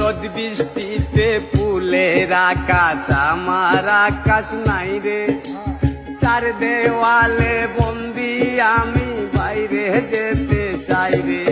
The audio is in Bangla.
রোদ বৃষ্টিতে ফুলের আকাশ আমার আকাশ নাই রে। চার দেওয়ালে বন্দি আমি বাইরে যেতে চাই রে।